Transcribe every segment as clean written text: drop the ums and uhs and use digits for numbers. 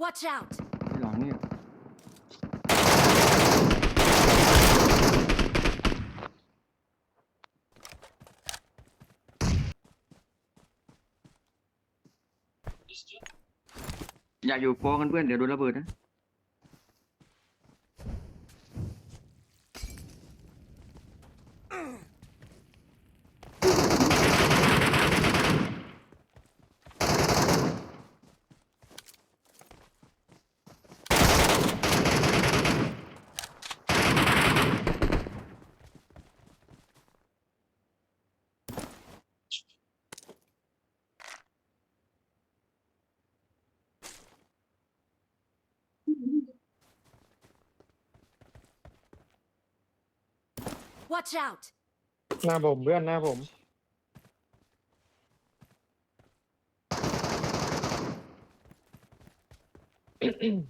Watch out! ที่หลังเนี่ยอย่าอยู่กองกันเพื่อนเดี๋ยวโดนระเบิดนะWatch out! หน้าผมเพื่อนหน้าผม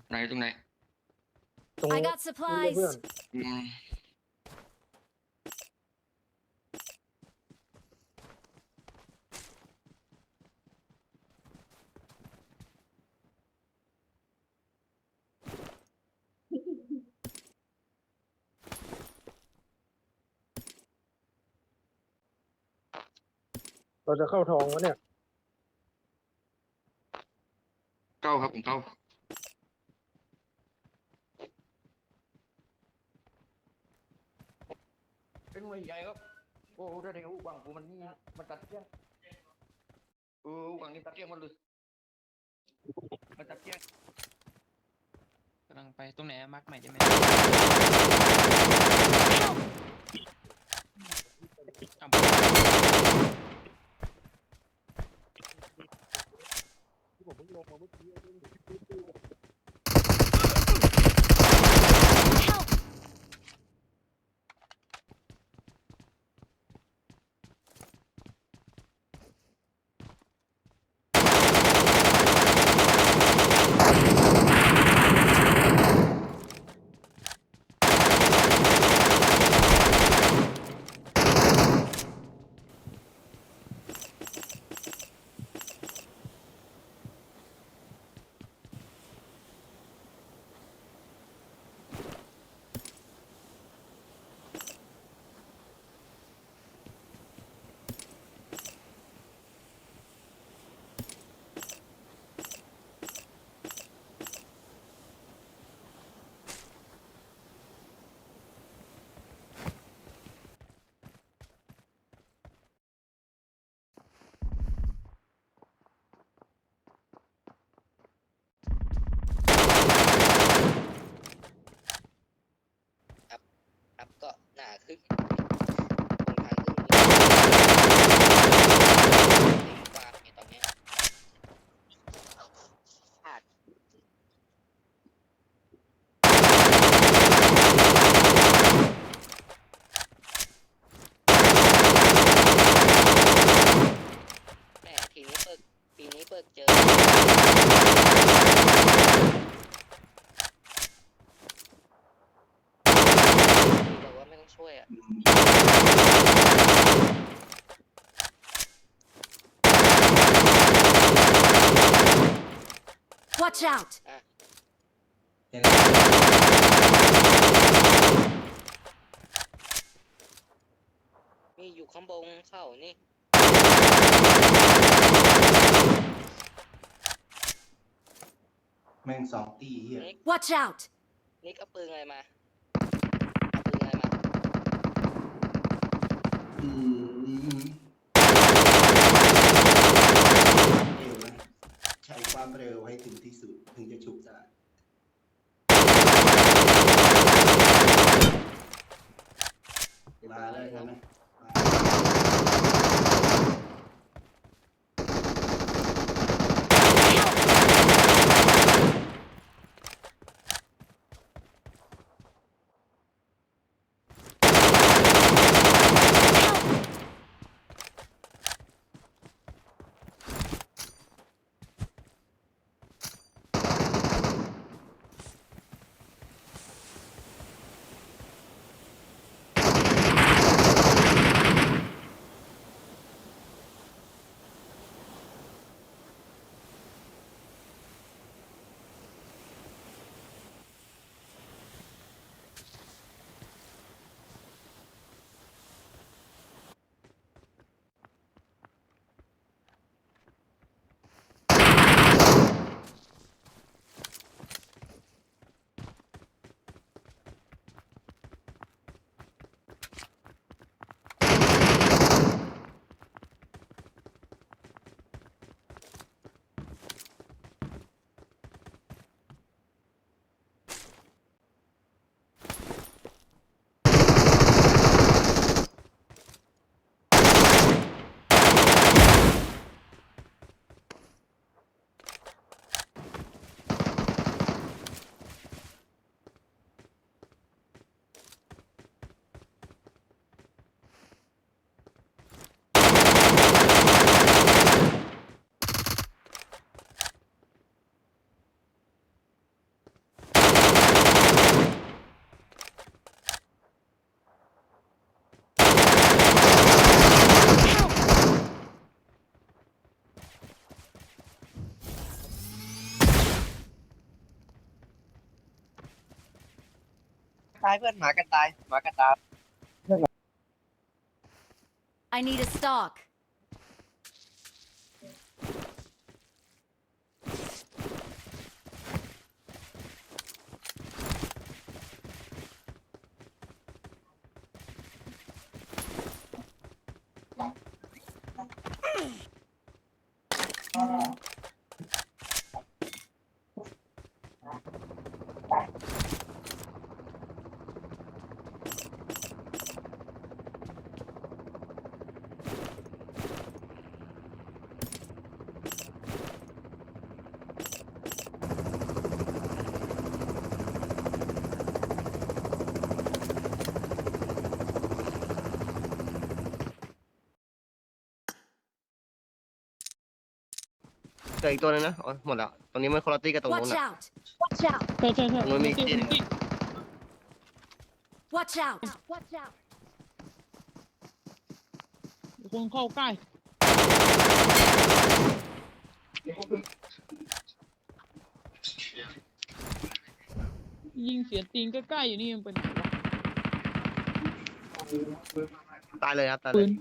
ไหนตรงไหน ตรง I นี้ got เพื่อน supplies. อืมเราจะเข้าทองวะเนี่ย เข้าครับผมเข้าเป็นหน่วยใหญ่ครับโอ้ได้เดี๋ยววังกูมันนี่มันตัดเที่ยงวังนี้ตัดเที่ยงหมดเลยมันตัดเที่ยง กำลังไปตรงไหนมาร์กใหม่ได้ไหมเอา Help!ครับก็หนาขึ้นตรงทางขึ้นตีกว้างเนี่ยตอนเนี้ยขาดแหมปีนี้เปิกเจอบอกว่าไม่ต้องช่วยอ่ะ Watch out! มีอยู่ข้างบนเขานี่ แม่งสองตีเฮีย Watch out! นี่เอาปืนอะไรมาเอาปืนอะไรมา อืมเร็วนะใช้ความเร็วให้ถึงที่สุดถึงจะฉุกได้มาแล้วใช่ไหม Help! ตายเพื่อนหมากันตายหมากันตาย I need a stock. เจออีกตัวนึงนะอ๋อหมดแล้วตรงนี้มันคนละตี้กับตรงนู้น Watch อ่ะ out. Watch out. ใช่ใช่ใช่ มันมีอีกที่หนึ่ง Watch out. Watch out. คนเข้าใกล้ยิงเสียตีนใกล้ๆอยู่นี่มันเป็นไหนวะ ตายเลยครับตายเล ปื ย น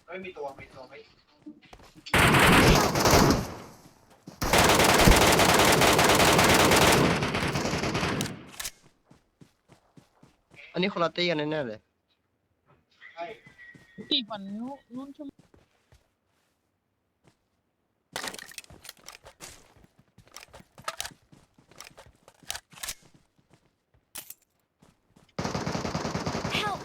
ไม่มีตัวไม่ตัวไม่ อันนี้คนละตี้กันแน่ๆเลย ตีฝั่งนู้นใช่ไหม Help.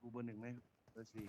กูเบอร์หนึ่งไหมเบอร์สี่